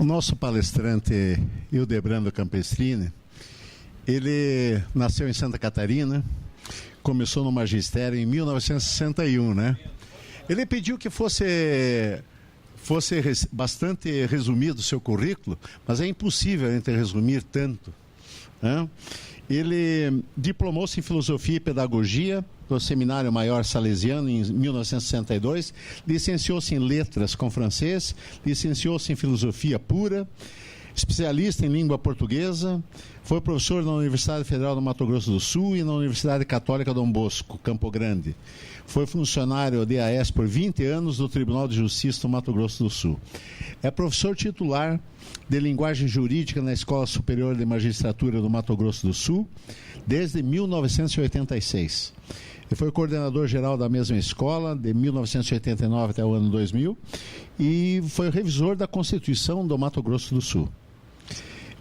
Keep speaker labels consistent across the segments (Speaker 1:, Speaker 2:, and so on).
Speaker 1: O nosso palestrante Hildebrando Campestrini, ele nasceu em Santa Catarina, começou no magistério em 1961, né? Ele pediu que fosse bastante resumido o seu currículo, mas é impossível a gente resumir tanto, né? Ele diplomou-se em Filosofia e Pedagogia do Seminário Maior Salesiano em 1962, licenciou-se em Letras com francês, licenciou-se em Filosofia Pura, especialista em língua portuguesa, foi professor na Universidade Federal do Mato Grosso do Sul e na Universidade Católica Dom Bosco, Campo Grande. Foi funcionário DAS por 20 anos do Tribunal de Justiça do Mato Grosso do Sul. É professor titular de Linguagem Jurídica na Escola Superior de Magistratura do Mato Grosso do Sul desde 1986. Ele foi coordenador geral da mesma escola de 1989 até o ano 2000 e foi revisor da Constituição do Mato Grosso do Sul.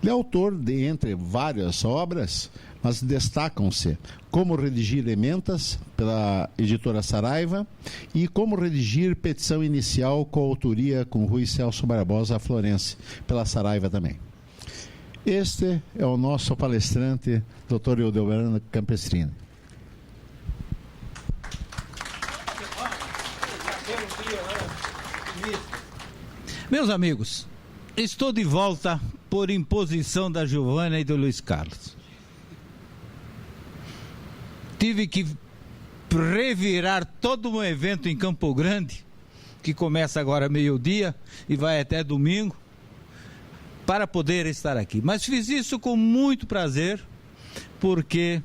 Speaker 1: Ele é autor de, entre várias obras, mas destacam-se Como Redigir Ementas, pela editora Saraiva, e Como Redigir Petição Inicial, coautoria com Rui Celso Barbosa Florense, pela Saraiva também. Este é o nosso palestrante, Dr. Hildebrando Campestrini.
Speaker 2: Meus amigos, estou de volta por imposição da Giovana e do Luiz Carlos. Tive que revirar todo um evento em Campo Grande, que começa agora meio-dia e vai até domingo, para poder estar aqui. Mas fiz isso com muito prazer, porque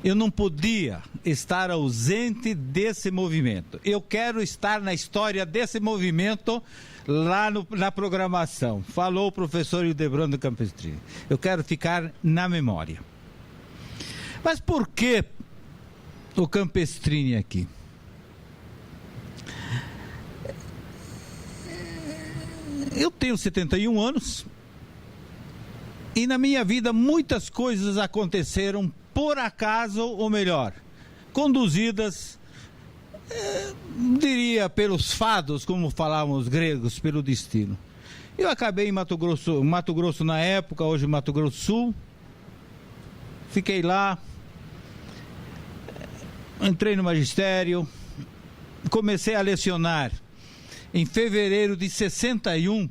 Speaker 2: eu não podia estar ausente desse movimento. Eu quero estar na história desse movimento lá na programação. Falou o professor Hildebrando Campestrini. Eu quero ficar na memória. Mas por que o Campestrini aqui? Eu tenho 71 anos e na minha vida muitas coisas aconteceram por acaso, ou melhor, conduzidas, diria, pelos fados, como falavam os gregos, pelo destino. Eu acabei em Mato Grosso na época, hoje Mato Grosso Sul, fiquei lá, entrei no magistério, comecei a lecionar em fevereiro de 61,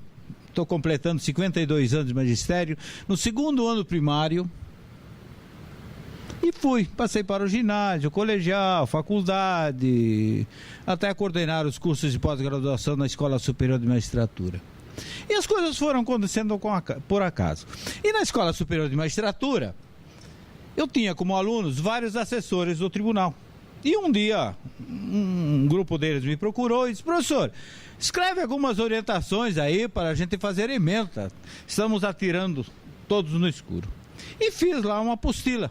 Speaker 2: estou completando 52 anos de magistério, no segundo ano primário, e passei para o ginásio, colegial, faculdade, até coordenar os cursos de pós-graduação na Escola Superior de Magistratura. E as coisas foram acontecendo por acaso. E na Escola Superior de Magistratura, eu tinha como alunos vários assessores do tribunal. E um dia, um grupo deles me procurou e disse: professor, escreve algumas orientações aí para a gente fazer ementa. Estamos atirando todos no escuro. E fiz lá uma apostila,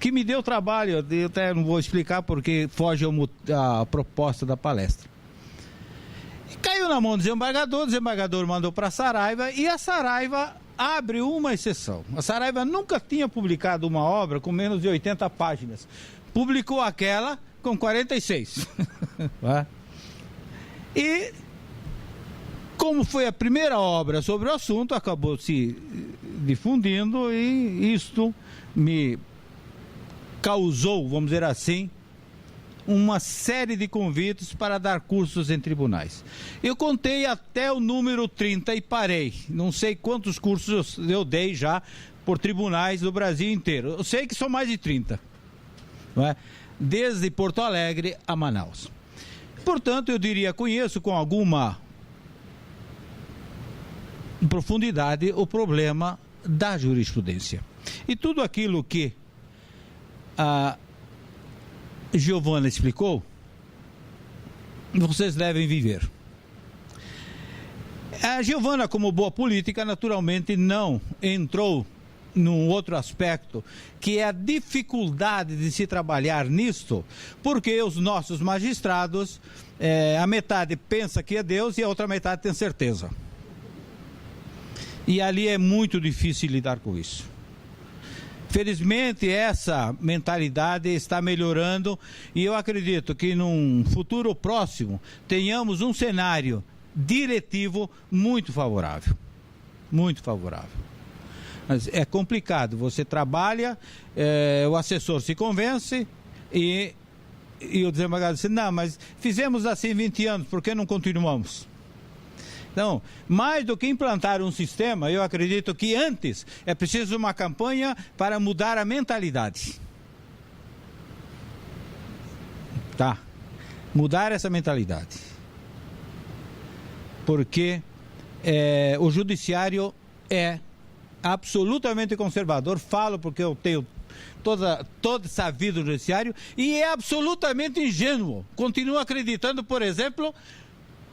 Speaker 2: que me deu trabalho, eu até não vou explicar porque foge a proposta da palestra. E caiu na mão do desembargador, o desembargador mandou para a Saraiva e a Saraiva abre uma exceção. A Saraiva nunca tinha publicado uma obra com menos de 80 páginas. Publicou aquela com 46. E como foi a primeira obra sobre o assunto, acabou se difundindo e isto me causou, vamos dizer assim, uma série de convites para dar cursos em tribunais. Eu contei até o número 30 e parei. Não sei quantos cursos eu dei já por tribunais do Brasil inteiro. Eu sei que são mais de 30. Não é? Desde Porto Alegre a Manaus. Portanto, eu diria, conheço com alguma profundidade o problema da jurisprudência. E tudo aquilo que a Giovana explicou, vocês devem viver. A Giovana, como boa política, naturalmente não entrou num outro aspecto, que é a dificuldade de se trabalhar nisto, porque os nossos magistrados, a metade pensa que é Deus e a outra metade tem certeza. E ali é muito difícil lidar com isso. Felizmente essa mentalidade está melhorando e eu acredito que num futuro próximo tenhamos um cenário diretivo muito favorável. Muito favorável. Mas é complicado, você trabalha, o assessor se convence e o desembargador diz, não, mas fizemos assim 20 anos, por que não continuamos? Então, mais do que implantar um sistema, eu acredito que antes é preciso uma campanha para mudar a mentalidade. Tá? Mudar essa mentalidade. Porque o judiciário é absolutamente conservador, falo porque eu tenho toda essa vida no judiciário, e é absolutamente ingênuo. Continuo acreditando, por exemplo,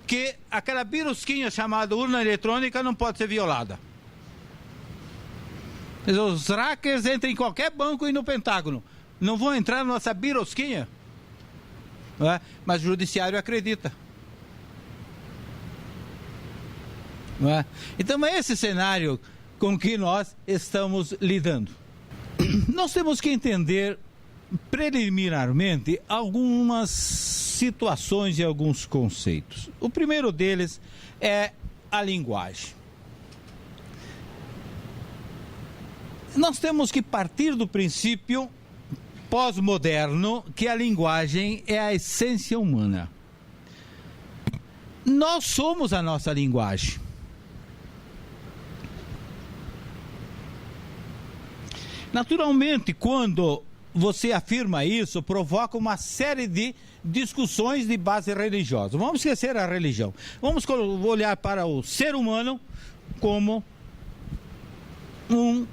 Speaker 2: que aquela birosquinha chamada urna eletrônica não pode ser violada. Os hackers entram em qualquer banco e no Pentágono. Não vão entrar na nossa birosquinha? Não é? Mas o judiciário acredita. Não é? Então é esse cenário com que nós estamos lidando. Nós temos que entender preliminarmente algumas situações e alguns conceitos. O primeiro deles é a linguagem. Nós temos que partir do princípio pós-moderno que a linguagem é a essência humana. Nós somos a nossa linguagem. Naturalmente, quando você afirma isso, provoca uma série de discussões de base religiosa. Vamos esquecer a religião. Vamos olhar para o ser humano como um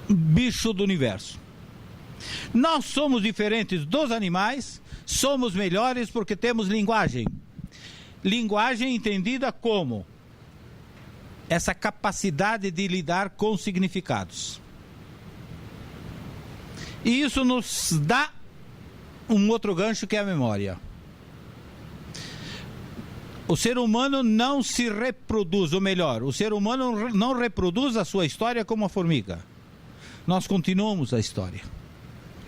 Speaker 2: bicho do universo. Nós somos diferentes dos animais, somos melhores porque temos linguagem. Linguagem entendida como essa capacidade de lidar com significados. E isso nos dá um outro gancho que é a memória. O ser humano não se reproduz, ou melhor, o ser humano não reproduz a sua história como a formiga. Nós continuamos a história.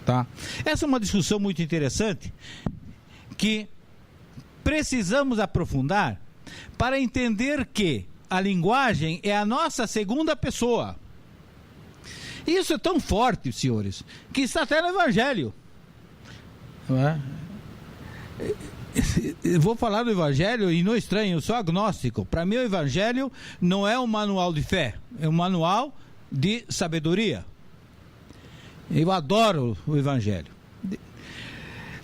Speaker 2: Tá? Essa é uma discussão muito interessante que precisamos aprofundar para entender que a linguagem é a nossa segunda pessoa. Isso é tão forte, senhores, que está até no Evangelho. Não é? Eu vou falar do Evangelho e não estranho, eu sou agnóstico. Para mim o Evangelho não é um manual de fé, é um manual de sabedoria. Eu adoro o Evangelho.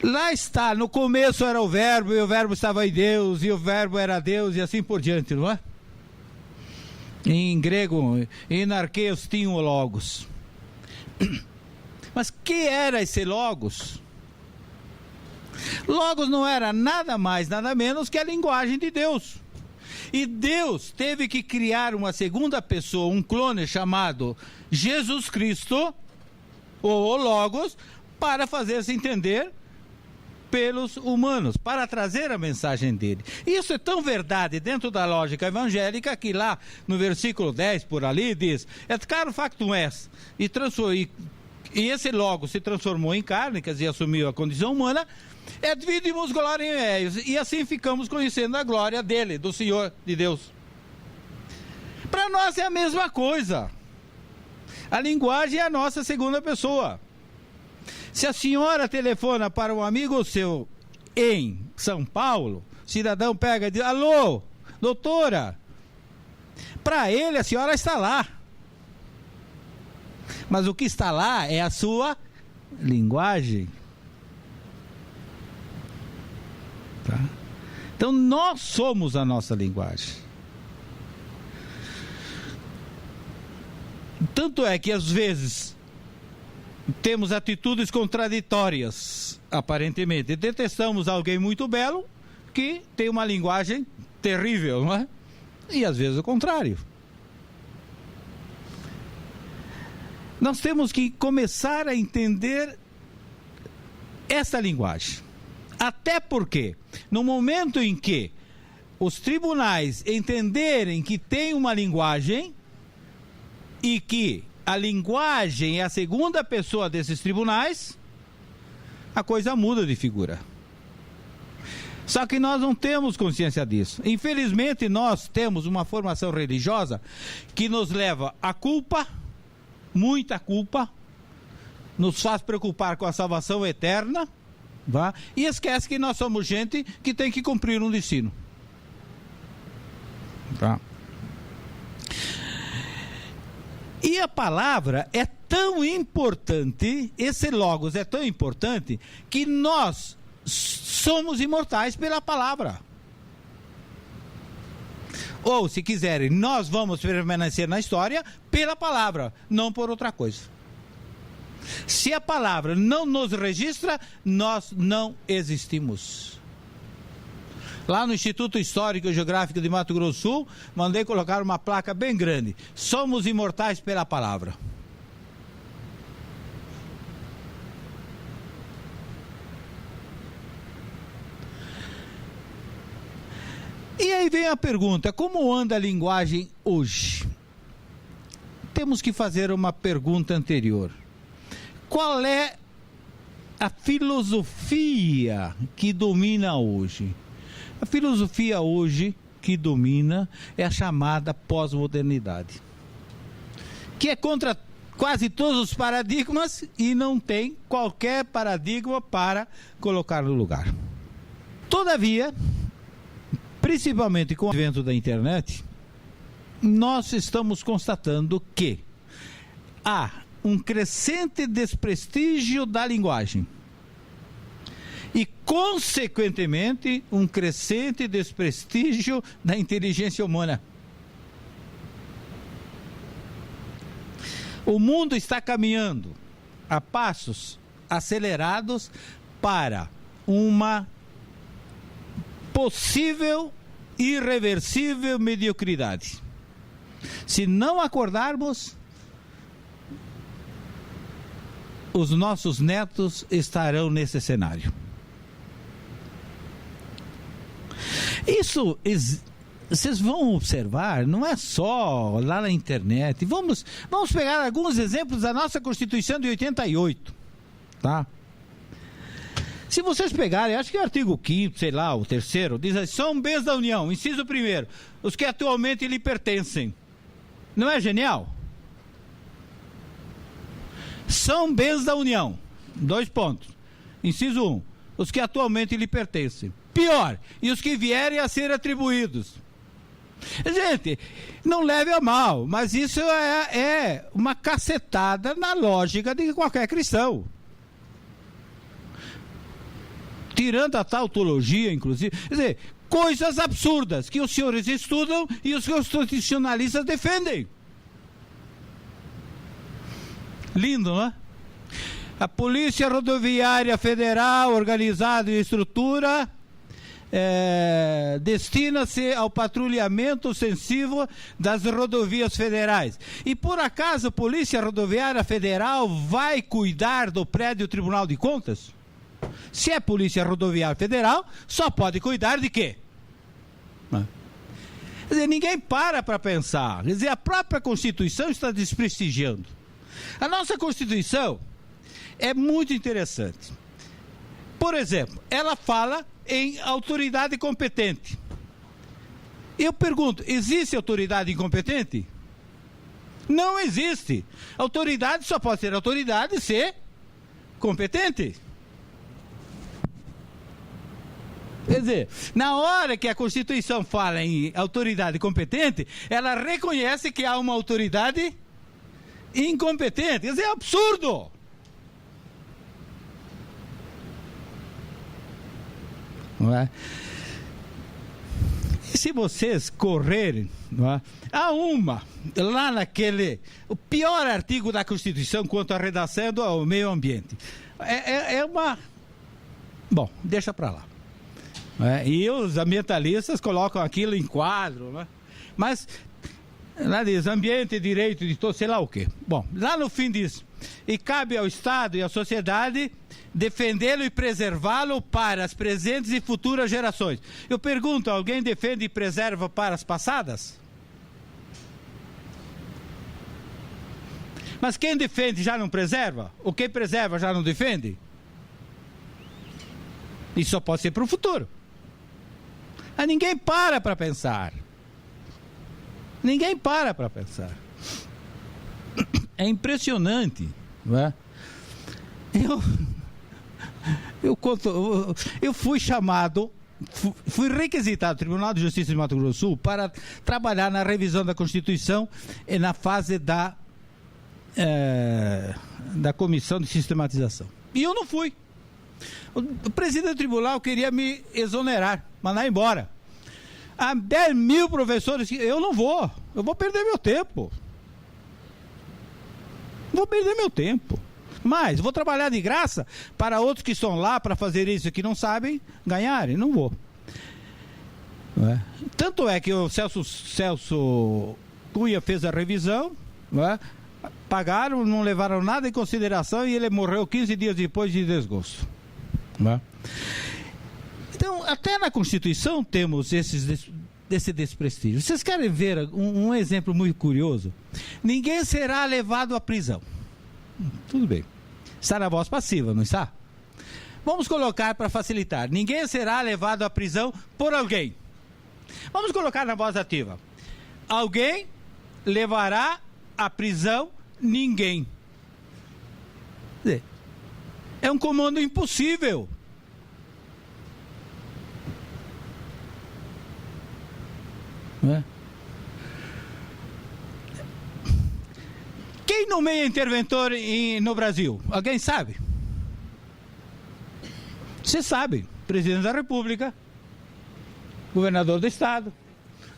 Speaker 2: Lá está, no começo era o verbo, e o verbo estava em Deus, e o verbo era Deus, e assim por diante, não é? Em grego, em arqueios tinha o logos. Mas que era esse logos? Logos não era nada mais, nada menos que a linguagem de Deus. E Deus teve que criar uma segunda pessoa, um clone chamado Jesus Cristo, ou Logos, para fazer-se entender pelos humanos, para trazer a mensagem dele. Isso é tão verdade dentro da lógica evangélica que lá no versículo 10 por ali diz: et caro factum est, e esse Logos se transformou em carne, quer dizer, assumiu a condição humana, et vidimus gloriam eius, e assim ficamos conhecendo a glória dele, do Senhor, de Deus. Para nós é a mesma coisa. A linguagem é a nossa segunda pessoa. Se a senhora telefona para um amigo seu em São Paulo, o cidadão pega e diz: alô, doutora. Para ele, a senhora está lá. Mas o que está lá é a sua linguagem. Tá? Então, nós somos a nossa linguagem. Tanto é que, às vezes, temos atitudes contraditórias, aparentemente. Detestamos alguém muito belo que tem uma linguagem terrível, não é? E às vezes o contrário. Nós temos que começar a entender essa linguagem. Até porque, no momento em que os tribunais entenderem que tem uma linguagem e que a linguagem é a segunda pessoa desses tribunais, a coisa muda de figura. Só que nós não temos consciência disso. Infelizmente, nós temos uma formação religiosa que nos leva à culpa, muita culpa, nos faz preocupar com a salvação eterna, tá? E esquece que nós somos gente que tem que cumprir um destino. Tá? E a palavra é tão importante, esse logos é tão importante, que nós somos imortais pela palavra. Ou, se quiserem, nós vamos permanecer na história pela palavra, não por outra coisa. Se a palavra não nos registra, nós não existimos. Lá no Instituto Histórico e Geográfico de Mato Grosso do Sul, mandei colocar uma placa bem grande: somos imortais pela palavra. E aí vem a pergunta: como anda a linguagem hoje? Temos que fazer uma pergunta anterior. Qual é a filosofia que domina hoje? A filosofia hoje que domina é a chamada pós-modernidade, que é contra quase todos os paradigmas e não tem qualquer paradigma para colocar no lugar. Todavia, principalmente com o advento da internet, nós estamos constatando que há um crescente desprestígio da linguagem e, consequentemente, um crescente desprestígio da inteligência humana. O mundo está caminhando a passos acelerados para uma possível irreversível mediocridade. Se não acordarmos, os nossos netos estarão nesse cenário. Isso, vocês vão observar, não é só lá na internet. Vamos pegar alguns exemplos da nossa Constituição de 88, tá? Se vocês pegarem, acho que é o artigo 5º, sei lá, o 3º, diz assim: são bens da União, inciso 1º, os que atualmente lhe pertencem. Não é genial? São bens da União, 2 pontos. Inciso 1, os que atualmente lhe pertencem. Pior, e os que vierem a ser atribuídos. Gente, não leve a mal, mas isso é uma cacetada na lógica de qualquer cristão. Tirando a tautologia, inclusive, quer dizer, coisas absurdas que os senhores estudam e os constitucionalistas defendem. Lindo, não é? A Polícia Rodoviária Federal, organizada em estrutura, destina-se ao patrulhamento ostensivo das rodovias federais. E por acaso a Polícia Rodoviária Federal vai cuidar do prédio Tribunal de Contas? Se é Polícia Rodoviária Federal, só pode cuidar de quê? Quer dizer, ninguém para pensar. Quer dizer, a própria Constituição está desprestigiando. A nossa Constituição é muito interessante. Por exemplo, ela fala em autoridade competente. Eu pergunto, existe autoridade incompetente? Não existe. Autoridade só pode ser autoridade se competente. Quer dizer, na hora que a Constituição fala em autoridade competente, ela reconhece que há uma autoridade incompetente. Quer dizer, é absurdo. Não é? E se vocês correrem, não é? Há lá naquele, o pior artigo da Constituição quanto à redação do meio ambiente. Bom, deixa para lá. E os ambientalistas colocam aquilo em quadro, né? Mas lá diz ambiente, direito de todo, sei lá o quê. Bom, lá no fim diz: e cabe ao Estado e à sociedade defendê-lo e preservá-lo para as presentes e futuras gerações. Eu pergunto, alguém defende e preserva para as passadas? Mas quem defende já não preserva? Ou quem preserva já não defende? Isso só pode ser para o futuro. Mas ninguém para pensar. Ninguém para pensar. É impressionante, não é? Eu fui chamado, fui requisitado ao Tribunal de Justiça de Mato Grosso do Sul para trabalhar na revisão da Constituição e na fase da comissão de sistematização. E eu não fui. O presidente do tribunal queria me exonerar, mandar embora. Há 10 mil professores que eu não vou. Eu vou perder meu tempo. Mas vou trabalhar de graça para outros que estão lá para fazer isso e que não sabem ganharem. Não vou. Não é? Tanto é que o Celso Cunha fez a revisão, não é? Pagaram, não levaram nada em consideração e ele morreu 15 dias depois de desgosto. Não é? Então, até na Constituição temos esse desprestígio. Vocês querem ver um exemplo muito curioso? Ninguém será levado à prisão. Tudo bem. Está na voz passiva, não está? Vamos colocar para facilitar. Ninguém será levado à prisão por alguém. Vamos colocar na voz ativa. Alguém levará à prisão ninguém. É um comando impossível. Não é? Quem nomeia interventor no Brasil? Alguém sabe? Você sabe. Presidente da República, governador do Estado,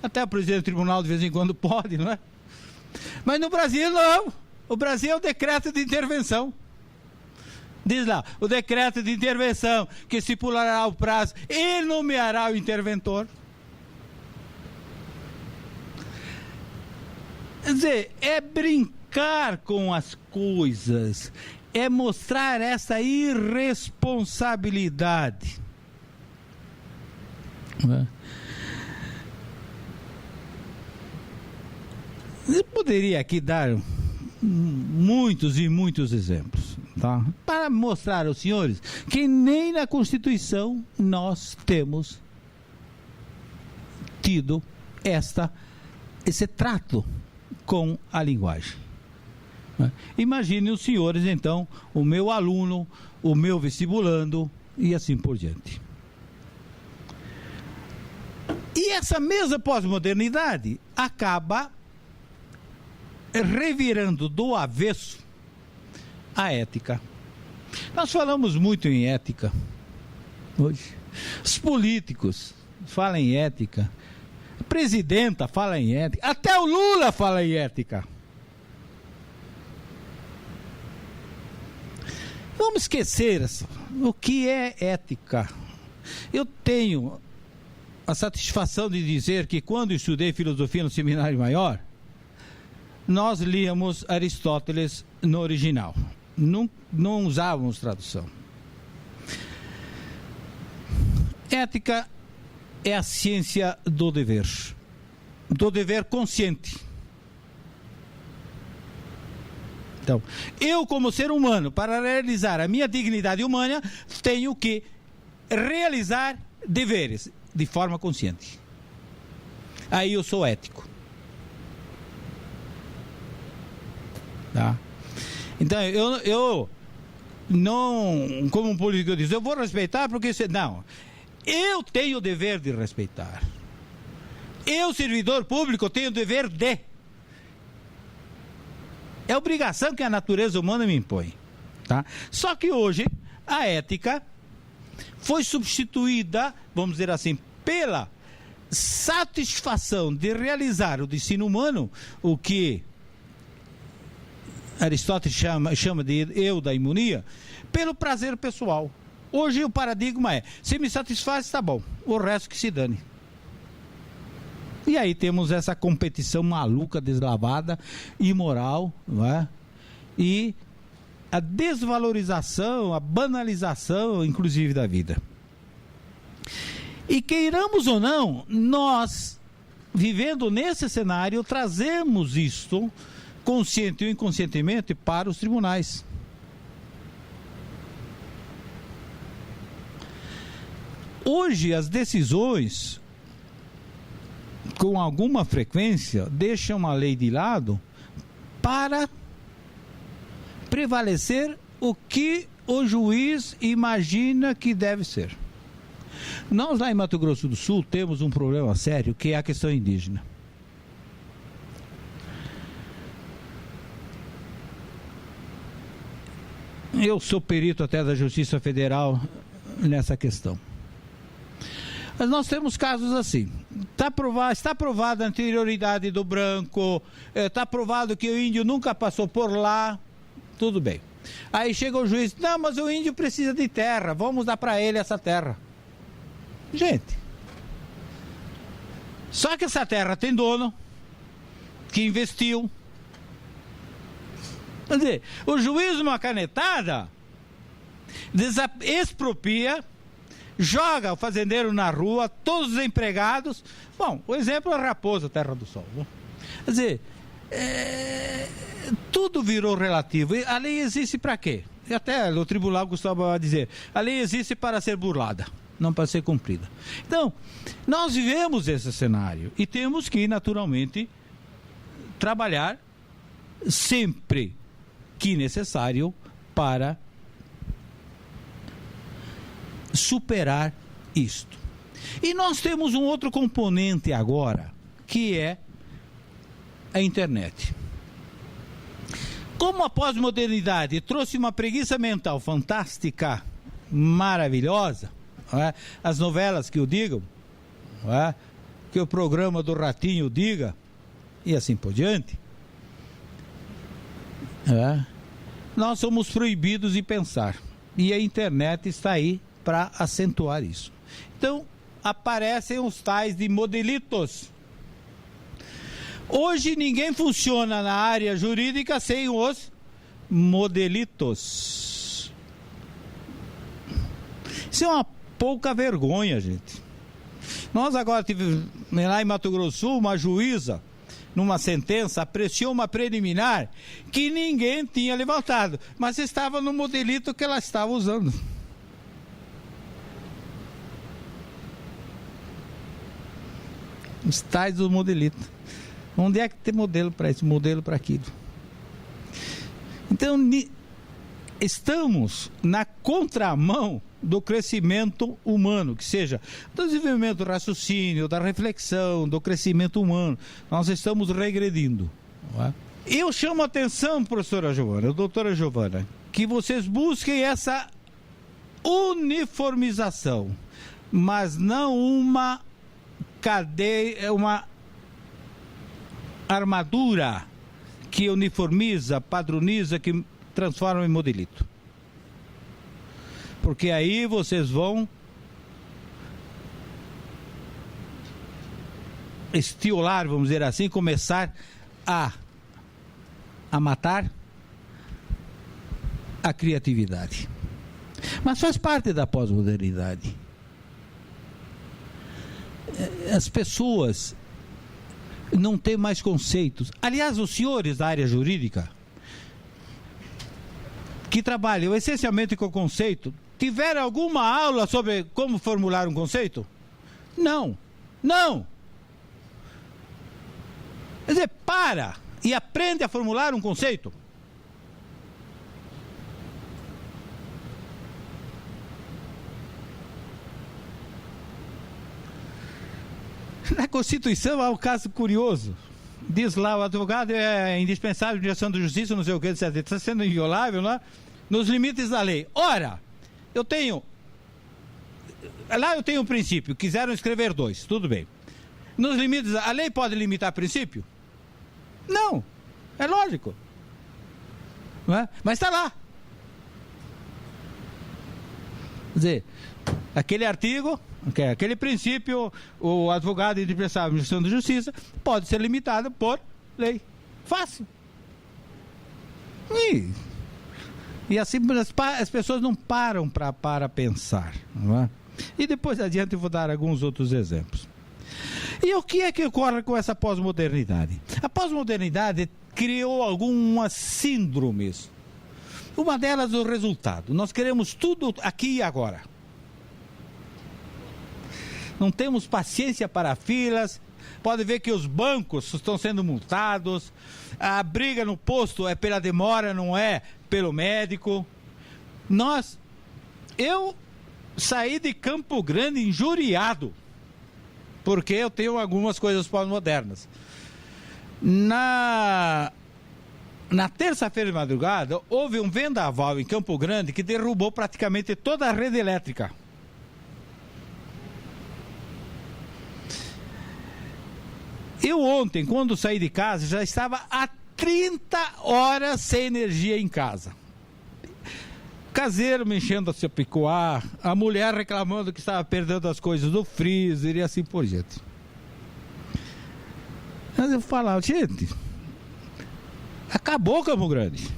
Speaker 2: até o presidente do tribunal de vez em quando pode, não é? Mas no Brasil não. O Brasil é o decreto de intervenção. Diz lá, o decreto de intervenção que estipulará o prazo e nomeará o interventor. Quer dizer, é brincar com as coisas, é mostrar essa irresponsabilidade. Eu poderia aqui dar muitos e muitos exemplos, tá? Para mostrar aos senhores que nem na Constituição nós temos tido esse trato com a linguagem. Imagine os senhores, então, o meu aluno, o meu vestibulando e assim por diante. E essa mesma pós-modernidade acaba revirando do avesso a ética. Nós falamos muito em ética hoje. Os políticos falam em ética. A presidenta fala em ética. Até o Lula fala em ética. Vamos esquecer o que é ética. Eu tenho a satisfação de dizer que quando estudei filosofia no seminário maior, nós líamos Aristóteles no original. Não usávamos tradução. Ética é a ciência do dever consciente. Então, eu como ser humano, para realizar a minha dignidade humana, tenho que realizar deveres de forma consciente. Aí eu sou ético. Tá? Então, eu não, como um político diz, eu vou respeitar porque... Não, eu tenho o dever de respeitar. Eu, servidor público, tenho o dever de... É obrigação que a natureza humana me impõe. Tá? Só que hoje, a ética foi substituída, vamos dizer assim, pela satisfação de realizar o destino humano, o que Aristóteles chama de eudaimonia, pelo prazer pessoal. Hoje o paradigma é, se me satisfaz, está bom, o resto que se dane. E aí temos essa competição maluca, deslavada, imoral, não é? E a desvalorização, a banalização, inclusive, da vida. E queiramos ou não, nós, vivendo nesse cenário, trazemos isto, consciente ou inconscientemente, para os tribunais. Hoje, as decisões com alguma frequência, deixam a lei de lado para prevalecer o que o juiz imagina que deve ser. Nós lá em Mato Grosso do Sul temos um problema sério, que é a questão indígena. Eu sou perito até da Justiça Federal nessa questão. Mas nós temos casos assim. Está provada a anterioridade do branco, está provado que o índio nunca passou por lá, tudo bem. Aí chega o juiz, não, mas o índio precisa de terra, vamos dar para ele essa terra. Gente, só que essa terra tem dono, que investiu. Quer dizer, o juiz, uma canetada, expropria, joga o fazendeiro na rua, todos os empregados. Bom, o exemplo é Raposa, Terra do Sol. Né? Quer dizer, tudo virou relativo. E a lei existe para quê? E até o tribunal costumava dizer, a lei existe para ser burlada, não para ser cumprida. Então, nós vivemos esse cenário e temos que, naturalmente, trabalhar sempre que necessário para superar isto. E nós temos um outro componente agora, que é a internet. Como a pós-modernidade trouxe uma preguiça mental fantástica, maravilhosa, as novelas que o digam, que o programa do Ratinho diga, e assim por diante, nós somos proibidos de pensar. E a internet está aí para acentuar isso. Então, aparecem os tais de modelitos. Hoje ninguém funciona na área jurídica sem os modelitos. Isso é uma pouca vergonha, gente. Nós agora tivemos lá em Mato Grosso do Sul uma juíza, numa sentença, apreciou uma preliminar que ninguém tinha levantado, mas estava no modelito que ela estava usando. Os tais do modelito. Onde é que tem modelo para isso, modelo para aquilo? Então, estamos na contramão do crescimento humano, que seja do desenvolvimento do raciocínio, da reflexão, do crescimento humano. Nós estamos regredindo. Não é? Eu chamo a atenção, professora Giovana, doutora Giovana, que vocês busquem essa uniformização, mas não uma cadeia, uma armadura que uniformiza, padroniza, que transforma em modelito. Porque aí vocês vão estiolar, vamos dizer assim, começar a matar a criatividade. Mas faz parte da pós-modernidade. As pessoas não têm mais conceitos. Aliás, os senhores da área jurídica, que trabalham essencialmente com conceito, tiveram alguma aula sobre como formular um conceito? Não. Não. Quer dizer, para e aprende a formular um conceito. Na Constituição há um caso curioso. Diz lá, o advogado é indispensável de ação da justiça, não sei o que, etc. Está sendo inviolável, não é? Nos limites da lei. Ora, eu tenho um princípio, quiseram escrever dois, tudo bem. Nos limites, a lei pode limitar princípio? Não, é lógico. Não é? Mas está lá. Quer dizer, aquele artigo, aquele princípio, o advogado indispensável de ação da justiça pode ser limitado por lei. Fácil. E assim as pessoas não param para pensar, não é? E depois adiante eu vou dar alguns outros exemplos. E o que é que ocorre com essa pós-modernidade? A pós-modernidade criou algumas síndromes. Uma delas é o resultado. Nós queremos tudo aqui e agora. Não temos paciência para filas, Pode ver que os bancos estão sendo multados, a briga no posto é pela demora, não é pelo médico. Eu saí de Campo Grande injuriado, porque eu tenho algumas coisas pós-modernas. Na terça-feira de madrugada, houve um vendaval em Campo Grande que derrubou praticamente toda a rede elétrica. Eu ontem, quando saí de casa, já estava há 30 horas sem energia em casa. Caseiro me enchendo a seu picuar, a mulher reclamando que estava perdendo as coisas do freezer e assim por diante. Mas eu falava, gente, acabou Campo Grande.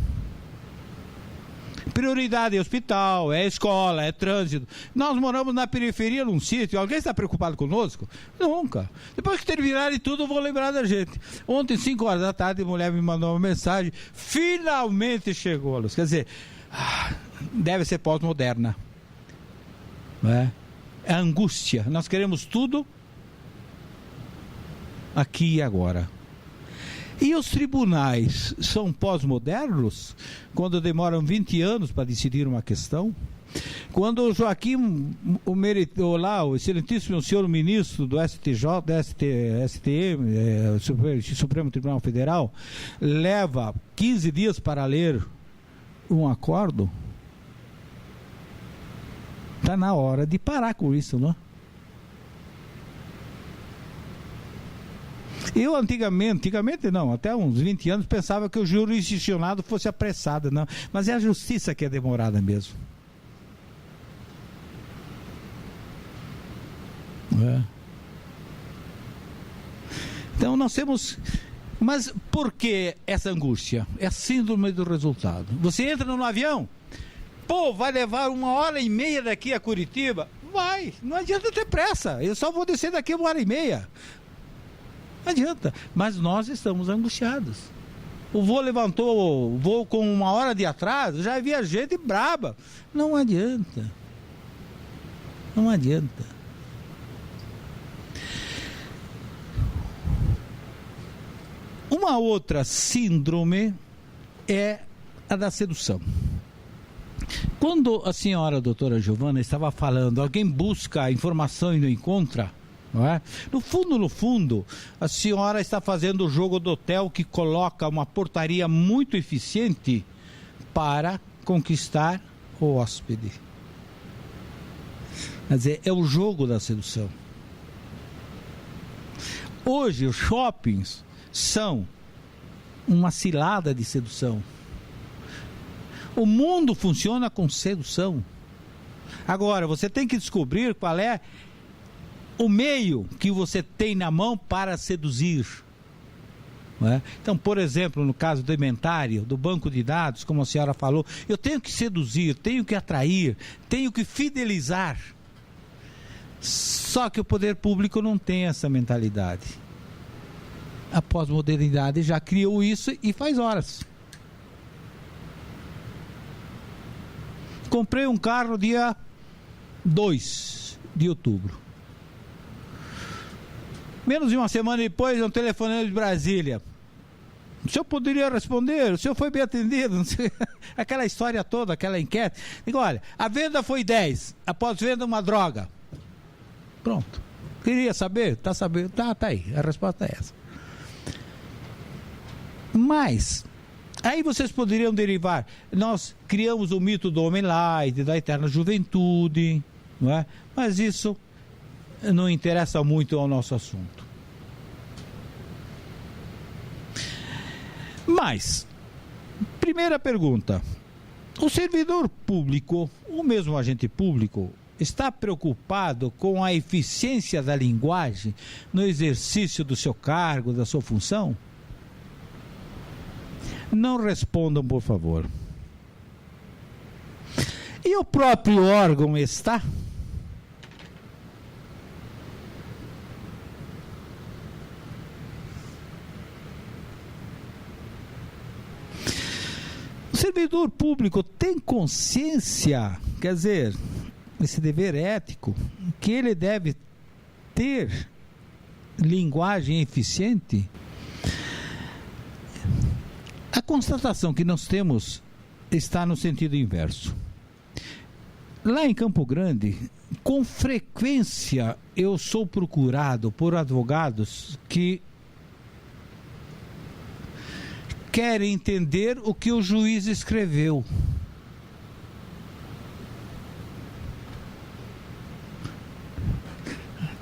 Speaker 2: Prioridade é hospital, é escola, é trânsito. Nós moramos na periferia, num sítio. Alguém está preocupado conosco? Nunca. Depois que terminarem tudo, eu vou lembrar da gente. Ontem, 5 horas da tarde, a mulher me mandou uma mensagem. Finalmente chegou a luz. Quer dizer, deve ser pós-moderna. Não é? É angústia. Nós queremos tudo aqui e agora. E os tribunais são pós-modernos, quando demoram 20 anos para decidir uma questão? Quando o Joaquim, o excelentíssimo senhor ministro do Supremo Tribunal Federal, leva 15 dias para ler um acordo, está na hora de parar com isso, não é? Eu antigamente não, até uns 20 anos, pensava que o jurisdicionado fosse apressado, não. Mas é a justiça que é demorada mesmo. É. Então nós temos... Mas por que essa angústia? É a síndrome do resultado. Você entra no avião, vai levar 1h30 daqui a Curitiba? Vai, não adianta ter pressa, eu só vou descer daqui 1h30. Não adianta, mas nós estamos angustiados. O voo levantou, o voo com 1 hora de atraso, já havia gente braba. Não adianta. Não adianta. Uma outra síndrome é a da sedução. Quando a senhora doutora Giovana estava falando, alguém busca informação e não encontra, não é? No fundo, a senhora está fazendo o jogo do hotel que coloca uma portaria muito eficiente para conquistar o hóspede. Quer dizer, é o jogo da sedução. Hoje, os shoppings são uma cilada de sedução. O mundo funciona com sedução. Agora, você tem que descobrir qual é o meio que você tem na mão para seduzir. Não é? Então, por exemplo, no caso do inventário, do banco de dados, como a senhora falou, eu tenho que seduzir, tenho que atrair, tenho que fidelizar. Só que o poder público não tem essa mentalidade. A pós-modernidade já criou isso e faz horas. Comprei um carro dia 2 de outubro. Menos de uma semana depois, um telefonema de Brasília. O senhor poderia responder? O senhor foi bem atendido? Não sei. Aquela história toda, aquela enquete. Digo, olha, a venda foi 10, após venda uma droga. Pronto. Queria saber? Tá sabendo? Tá aí. A resposta é essa. Mas, aí vocês poderiam derivar. Nós criamos o mito do homem light, da eterna juventude, não é? Mas isso não interessa muito ao nosso assunto. Mas, primeira pergunta: o servidor público, ou mesmo o agente público, está preocupado com a eficiência da linguagem no exercício do seu cargo, da sua função? Não respondam, por favor. E o próprio órgão está? O servidor público tem consciência, quer dizer, esse dever ético, que ele deve ter linguagem eficiente? A constatação que nós temos está no sentido inverso. Lá em Campo Grande, com frequência eu sou procurado por advogados que querem entender o que o juiz escreveu.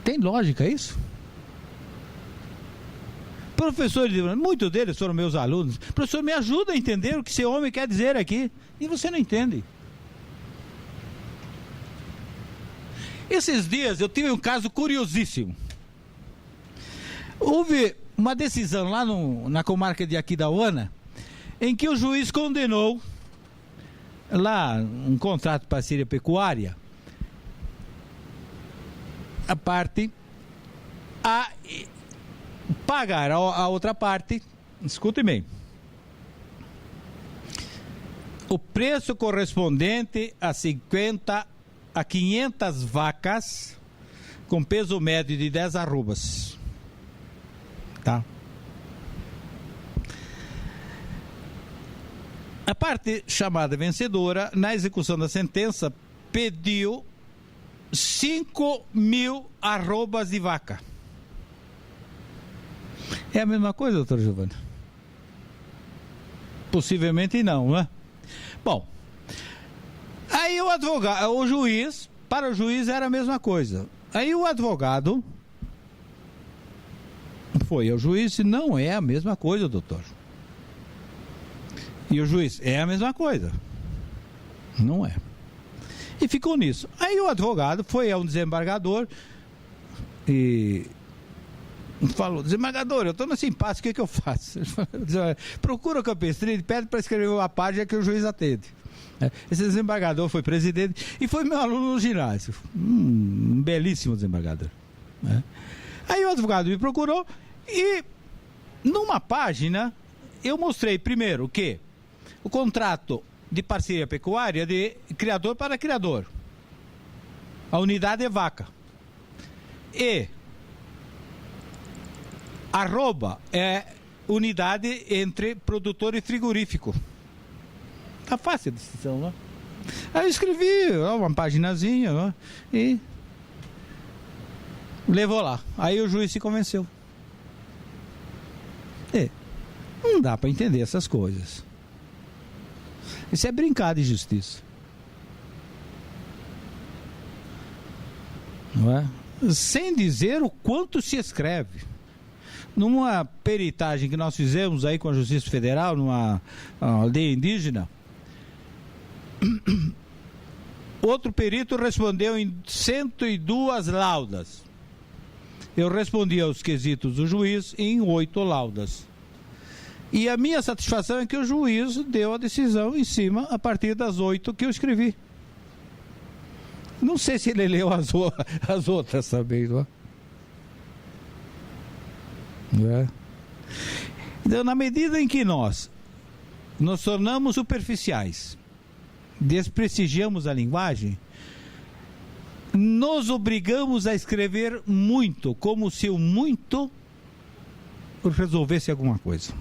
Speaker 2: Tem lógica isso? Professores, muitos deles foram meus alunos. Professor, me ajuda a entender o que esse homem quer dizer aqui. E você não entende. Esses dias eu tive um caso curiosíssimo. Houve uma decisão lá na comarca de Aquidauana, em que o juiz condenou lá um contrato de parceria pecuária, a parte a pagar a outra parte, escute bem, o preço correspondente a 500 vacas com peso médio de 10 arrobas. Tá? A parte chamada vencedora, na execução da sentença, pediu 5.000 arrobas de vaca. É a mesma coisa, doutor Giovanni? Possivelmente não, né? Bom, aí o advogado, o juiz, para o juiz era a mesma coisa. Aí o advogado foi ao juiz e disse, não é a mesma coisa, doutor. E o juiz, é a mesma coisa. Não é. E ficou nisso. Aí o advogado foi a um desembargador e falou, desembargador, eu estou nesse impasse, o que eu faço? Ele falou, procura o Campestrini e pede para escrever uma página que o juiz atende. Esse desembargador foi presidente e foi meu aluno no ginásio. Um belíssimo desembargador. Aí o advogado me procurou e numa página eu mostrei primeiro que o contrato de parceria pecuária de criador para criador. A unidade é vaca. E arroba é unidade entre produtor e frigorífico. Tá fácil a decisão, né? Aí eu escrevi uma paginazinha, né? E levou lá. Aí o juiz se convenceu. Não dá para entender essas coisas. Isso é brincar de justiça. Não é? Sem dizer o quanto se escreve. Numa peritagem que nós fizemos aí com a Justiça Federal, numa aldeia indígena, outro perito respondeu em 102 laudas. Eu respondi aos quesitos do juiz em 8 laudas. E a minha satisfação é que o juiz deu a decisão em cima a partir das 8 que eu escrevi. Não sei se ele leu as outras também, não é? Então, na medida em que nós nos tornamos superficiais, desprestigiamos a linguagem, nos obrigamos a escrever muito, como se o muito resolvesse alguma coisa.